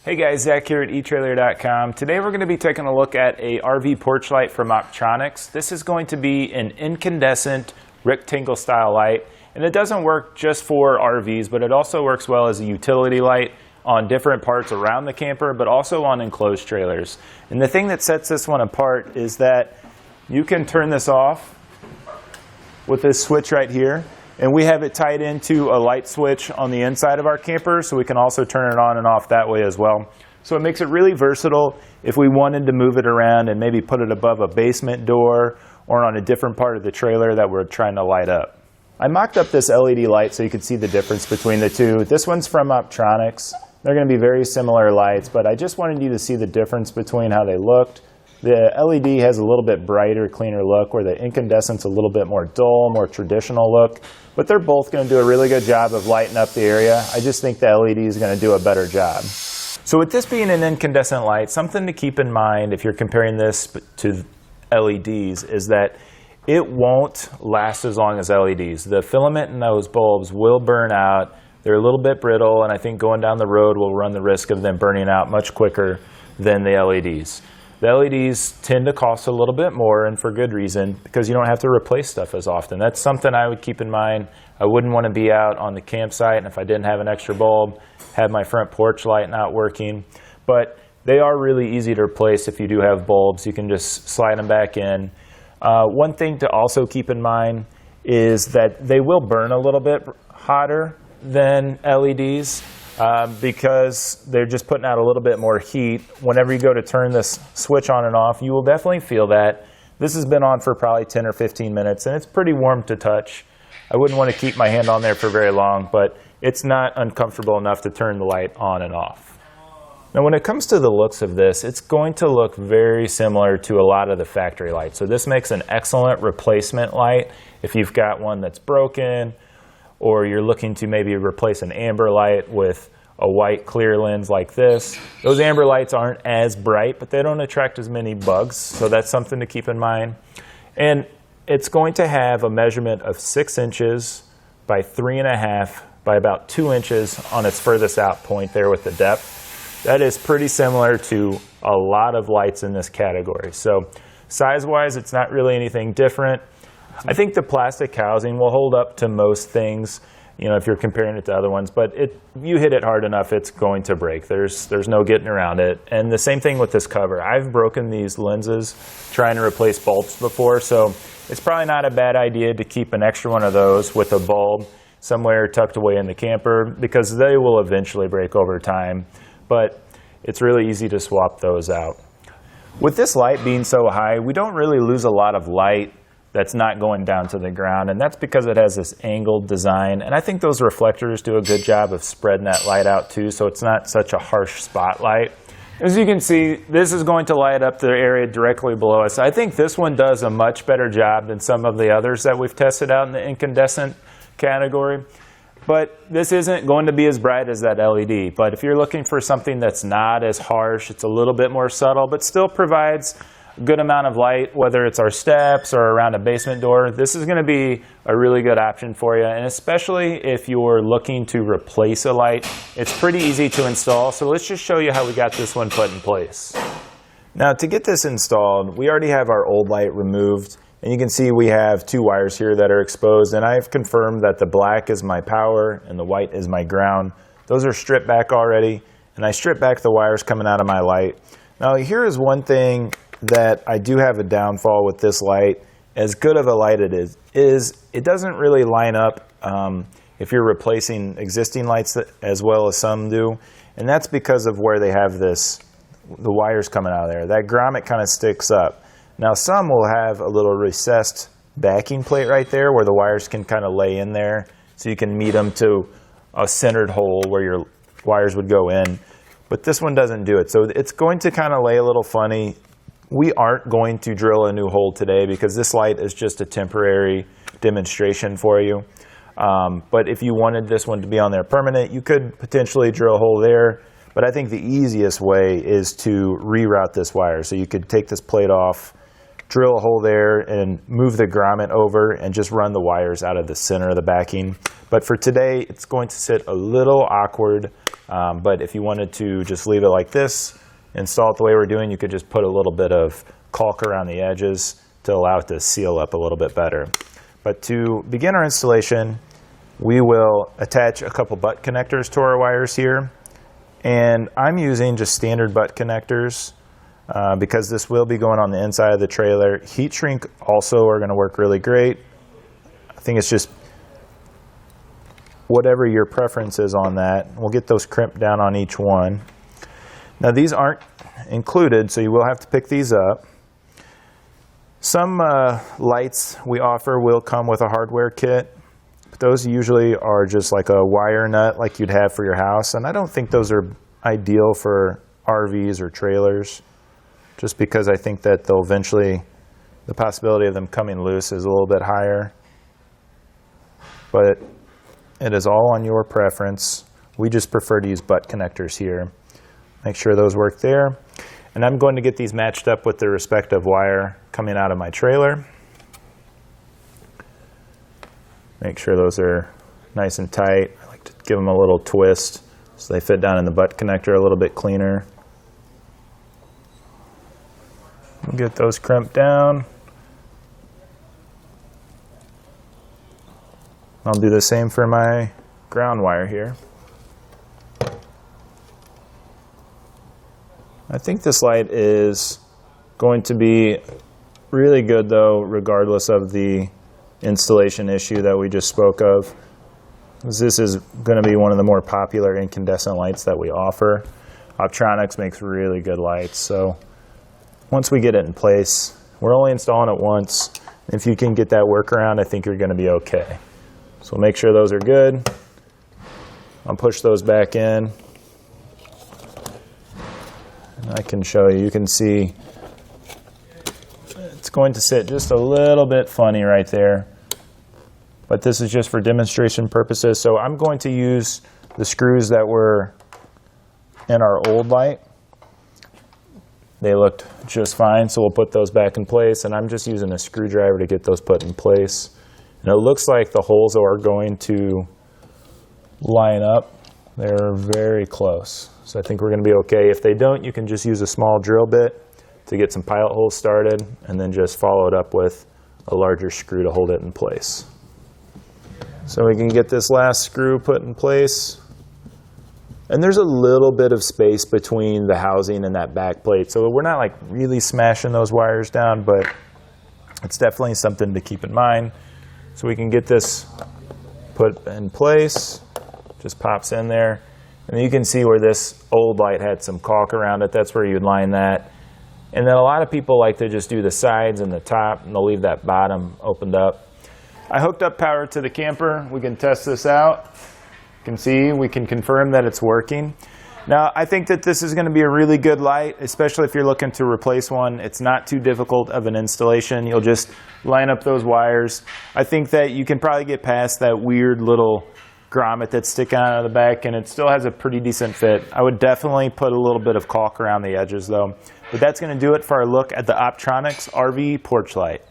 Hey guys, Zach here at etrailer.com. Today we're going to be taking a look at a RV porch light from Optronics. This is going to be an incandescent rectangle style light, and it doesn't work just for RVs, but it also works well as a utility light on different parts around the camper, but also on enclosed trailers. And the thing that sets this one apart is that you can turn this off with this switch right here. And we have it tied into a light switch on the inside of our camper, so we can also turn it on and off that way as well. So it makes it really versatile if we wanted to move it around and maybe put it above a basement door or on a different part of the trailer that we're trying to light up. I mocked up this LED light so you could see the difference between the two. This one's from Optronics. They're going to be very similar lights, but I just wanted you to see the difference between how they looked. The LED has a little bit brighter, cleaner look, where the incandescent's a little bit more dull, more traditional look. But they're both going to do a really good job of lighting up the area. I just think the LED is going to do a better job. So with this being an incandescent light, something to keep in mind if you're comparing this to LEDs is that it won't last as long as LEDs. The filament in those bulbs will burn out. They're a little bit brittle, and I think going down the road will run the risk of them burning out much quicker than the LEDs. The LEDs tend to cost a little bit more, and for good reason, because you don't have to replace stuff as often. That's something I would keep in mind. I wouldn't want to be out on the campsite, and if I didn't have an extra bulb, have my front porch light not working. But they are really easy to replace if you do have bulbs. You can just slide them back in. One thing to also keep in mind is that they will burn a little bit hotter than LEDs. Because they're just putting out a little bit more heat. Whenever you go to turn this switch on and off, you will definitely feel that. This has been on for probably 10 or 15 minutes, and it's pretty warm to touch. I wouldn't want to keep my hand on there for very long, but it's not uncomfortable enough to turn the light on and off. Now, when it comes to the looks of this, it's going to look very similar to a lot of the factory lights. So this makes an excellent replacement light if you've got one that's broken, or you're looking to maybe replace an amber light with a white clear lens like this. Those amber lights aren't as bright, but they don't attract as many bugs, so that's something to keep in mind. And it's going to have a measurement of 6 inches by 3.5 by about 2 inches on its furthest out point there with the depth. That is pretty similar to a lot of lights in this category. So size-wise, it's not really anything different. I think the plastic housing will hold up to most things, you know, if you're comparing it to other ones, but you hit it hard enough, it's going to break. There's no getting around it. And the same thing with this cover. I've broken these lenses trying to replace bulbs before, so it's probably not a bad idea to keep an extra one of those with a bulb somewhere tucked away in the camper, because they will eventually break over time, but it's really easy to swap those out. With this light being so high, we don't really lose a lot of light that's not going down to the ground, and that's because it has this angled design, and I think those reflectors do a good job of spreading that light out too, so it's not such a harsh spotlight. As you can see, this is going to light up the area directly below us. I think this one does a much better job than some of the others that we've tested out in the incandescent category, but this isn't going to be as bright as that LED. But if you're looking for something that's not as harsh, it's a little bit more subtle, but still provides good amount of light, whether it's our steps or around a basement door, this is going to be a really good option for you. And especially if you're looking to replace a light, it's pretty easy to install. So let's just show you how we got this one put in place. Now, to get this installed, we already have our old light removed, and you can see we have 2 wires here that are exposed, and I've confirmed that the black is my power and the white is my ground. Those are stripped back already, and I stripped back the wires coming out of my light. Now, here is one thing that I do have a downfall with this light. As good of a light it is it doesn't really line up if you're replacing existing lights as well as some do, and that's because of where they have the wires coming out of there. That grommet kind of sticks up. Now, some will have a little recessed backing plate right there where the wires can kind of lay in there, so you can meet them to a centered hole where your wires would go in, but this one doesn't do it, so it's going to kind of lay a little funny. We aren't going to drill a new hole today because this light is just a temporary demonstration for you. But if you wanted this one to be on there permanent, you could potentially drill a hole there. But I think the easiest way is to reroute this wire. So you could take this plate off, drill a hole there and move the grommet over and just run the wires out of the center of the backing. But for today, it's going to sit a little awkward, but if you wanted to just leave it like this, install it the way we're doing, you could just put a little bit of caulk around the edges to allow it to seal up a little bit better. But to begin our installation, we will attach a couple butt connectors to our wires here. And I'm using just standard butt connectors because this will be going on the inside of the trailer. Heat shrink also are going to work really great. I think it's just whatever your preference is on that. We'll get those crimped down on each one. Now these aren't included, so you will have to pick these up. Some lights we offer will come with a hardware kit, but those usually are just like a wire nut like you'd have for your house, and I don't think those are ideal for RVs or trailers, just because I think that they'll eventually, the possibility of them coming loose is a little bit higher. But it is all on your preference. We just prefer to use butt connectors here. Make sure those work there. And I'm going to get these matched up with the respective wire coming out of my trailer. Make sure those are nice and tight. I like to give them a little twist so they fit down in the butt connector a little bit cleaner. We'll get those crimped down. I'll do the same for my ground wire here. I think this light is going to be really good though, regardless of the installation issue that we just spoke of. This is going to be one of the more popular incandescent lights that we offer. Optronics makes really good lights, so once we get it in place, we're only installing it once. If you can get that workaround, I think you're going to be okay. So make sure those are good. I'll push those back in. I can show you. You can see it's going to sit just a little bit funny right there. But this is just for demonstration purposes. So I'm going to use the screws that were in our old light. They looked just fine, so we'll put those back in place. And I'm just using a screwdriver to get those put in place. And it looks like the holes are going to line up. They're very close. So I think we're going to be okay. If they don't, you can just use a small drill bit to get some pilot holes started and then just follow it up with a larger screw to hold it in place. So we can get this last screw put in place. And there's a little bit of space between the housing and that back plate. So we're not like really smashing those wires down, but it's definitely something to keep in mind. So we can get this put in place. Just pops in there. And you can see where this old light had some caulk around it. That's where you'd line that. And then a lot of people like to just do the sides and the top, and they'll leave that bottom opened up. I hooked up power to the camper. We can test this out. You can see, we can confirm that it's working. Now, I think that this is going to be a really good light, especially if you're looking to replace one. It's not too difficult of an installation. You'll just line up those wires. I think that you can probably get past that weird little grommet that's sticking out of the back, and it still has a pretty decent fit. I would definitely put a little bit of caulk around the edges though. But that's going to do it for our look at the Optronics RV porch light.